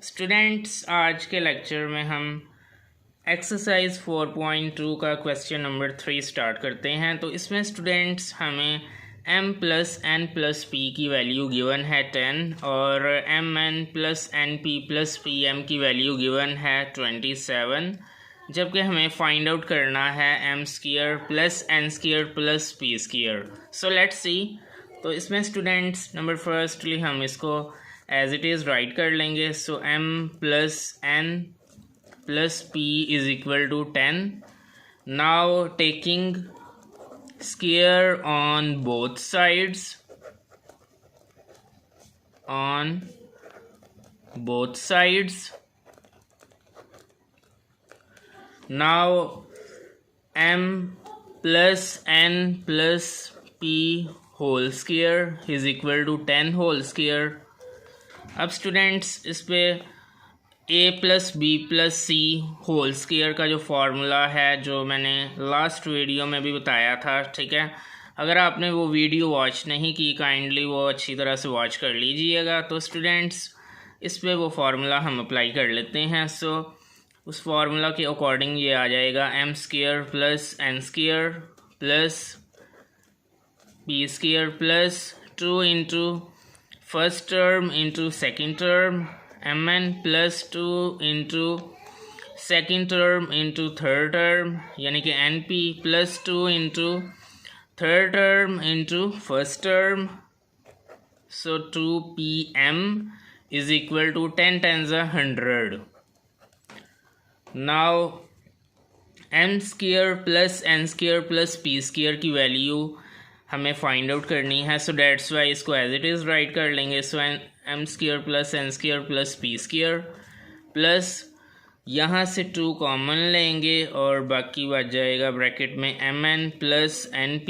Students, आज के lecture में हम एक्सरसाइज 4.2 का क्वेश्चन नंबर 3 स्टार्ट करते हैं। तो इसमें स्टूडेंट्स हमें m plus n plus p की वैल्यू गिवन है 10 और mn plus np plus pm की वैल्यू गिवन है 27, जबकि हमें फाइंड आउट करना है m square plus n square plus p square. So let's see. तो इसमें स्टूडेंट्स नंबर फर्स्टली हम इसको एज इट इज़ राइट कर लेंगे। So m plus n plus p is equal to 10। Now taking square on both sides, now m plus n plus p whole square is equal to 10 whole square. अब students इस पे a plus B plus C whole square का जो formula है, जो मैंने last video में भी बताया था, ठीक है। अगर आपने वो वीडियो वॉच नहीं की, काइंडली वो अच्छी तरह से वॉच कर लीजिएगा। तो स्टूडेंट्स इस पे वो फार्मूला हम अप्लाई कर लेते हैं। सो उस फार्मूला के अकॉर्डिंग ये आ जाएगा m square plus n square plus p square plus 2 into first term into second term mn plus 2 into second term into third term, यानी कि np plus 2 into third term into first term. So 2pm is equal to 10 times 100। Now m square plus n square plus p square की value हमें find out करनी है। So that's why इसको as it is write कर लेंगे। So m square plus n square plus p square plus यहाँ से 2 common लेंगे और बाकी बच जाएगा ब्रैकेट में mn plus np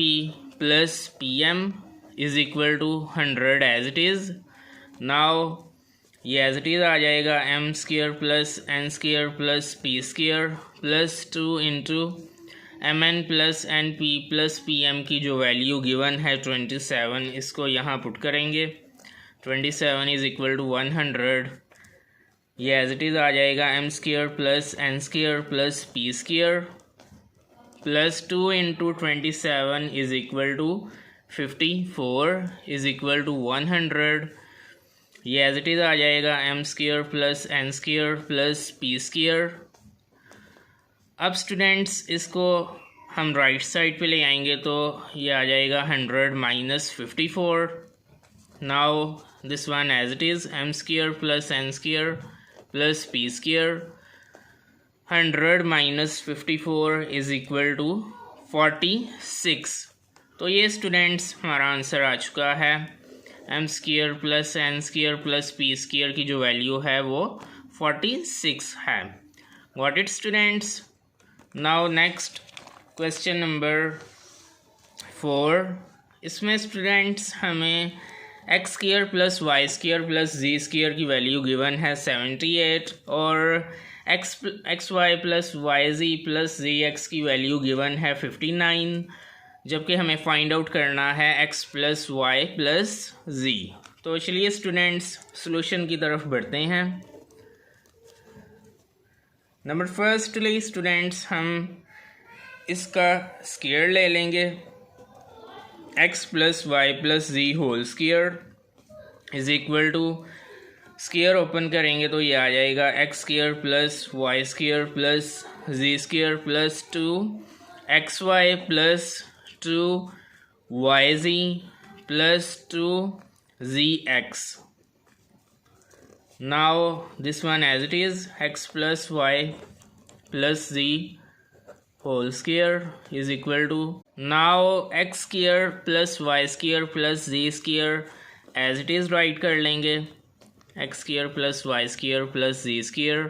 plus pm is equal to 100 as it is. Now ये एज इट इज़ आ जाएगा m square plus n square plus p square plus 2 into mn plus np plus pm की जो value given है 27, इसको यहाँ put करेंगे। 27 is equal to 100। ये एज इट इज़ आ जाएगा m square plus n square plus p square plus 2 into 27 is equal to 54 is equal to 100। ये एज इट इज़ आ जाएगा m square plus n square plus p square. अब students इसको हम right side पे ले आएंगे तो ये आ जाएगा 100 minus 54। Now this one as it is m square plus n square plus p square. 100 minus 54 is equal to 46। तो ये स्टूडेंट्स हमारा आंसर आ चुका है। m square plus n square plus p square की जो वैल्यू है वो 46 है। Got it students. Now next question number 4। इसमें स्टूडेंट्स हमें X square plus Y square plus Z square की वैल्यू गिवन है 78 और X Y plus Y Z plus Z X की वैल्यू गिवन है 59, जबकि हमें फाइंड आउट करना है x plus Y plus Z. तो चलिए स्टूडेंट्स सॉल्यूशन की तरफ बढ़ते हैं। नंबर फर्स्टली स्टूडेंट्स हम इसका स्क्वायर ले लेंगे। x plus Y plus Z whole square is equal to, square open करेंगे तो ये आ जाएगा x square plus Y square plus Z square plus 2xy plus 2yz plus 2zx। now this one as it is x plus y plus z whole square is equal to, now x square plus y square plus z square as it is right कर लेंगे x square plus y square plus z square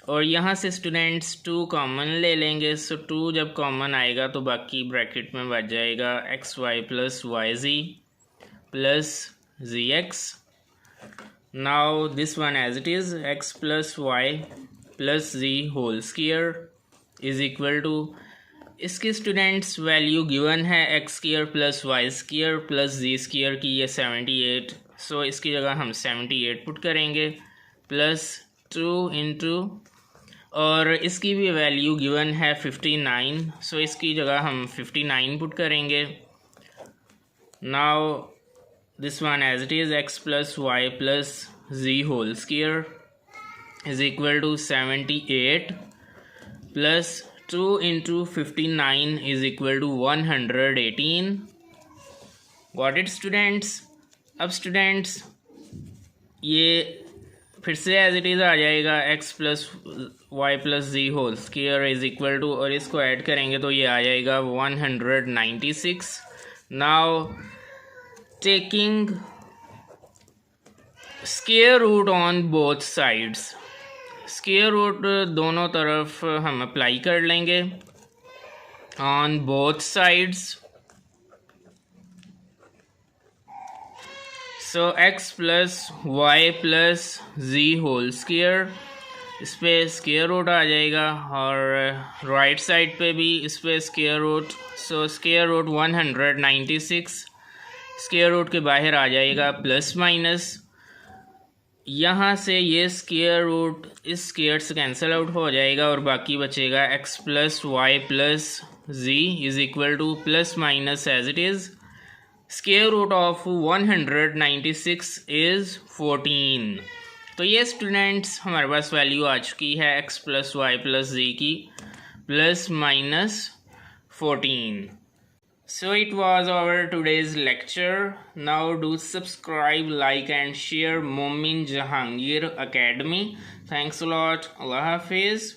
और यहाँ से students 2 common ले लेंगे। सो 2 जब common आएगा तो बाकी ब्रैकेट में बच जाएगा X Y plus Y Z plus Z X. Now this one as it is x plus Y plus Z whole square is equal to, इसकी स्टूडेंट्स वैल्यू गिवन है X square plus Y square plus Z square की, ये 78। सो इसकी जगह हम 78 put करेंगे plus 2 into, और इसकी भी वैल्यू गिवन है 59, सो इसकी जगह हम 59 पुट करेंगे. Now this one as it is, x plus Y plus z whole square is equal to 78 plus 2 into 59 is equal to 118. Got it students? अब स्टूडेंट्स ये फिर से एज इट इज़ आ जाएगा, x plus Y plus Z whole square is equal to, और इसको add करेंगे तो ये आ जाएगा 196. Now taking square root on both sides, square root दोनों तरफ हम अप्लाई कर लेंगे on both sides. So x plus Y plus Z whole square, इस पे स्क्वायर रूट आ जाएगा, और राइट साइड पे भी इस पे square root. So square root 196, square root के बाहर आ जाएगा प्लस माइनस. यहाँ से ये स्क्वायर रूट इस स्क्वायर से कैंसिल आउट हो जाएगा और बाकी बचेगा x plus Y plus Z is equal to plus minus as it is. Square root of 196 is 14. तो ये स्टूडेंट्स हमारे पास वैल्यू आ चुकी है x प्लस वाई प्लस जी की plus minus 14. So it was our today's lecture. Now do subscribe, like and share Momin Jahangir Academy. Thanks a lot. Allah Hafiz.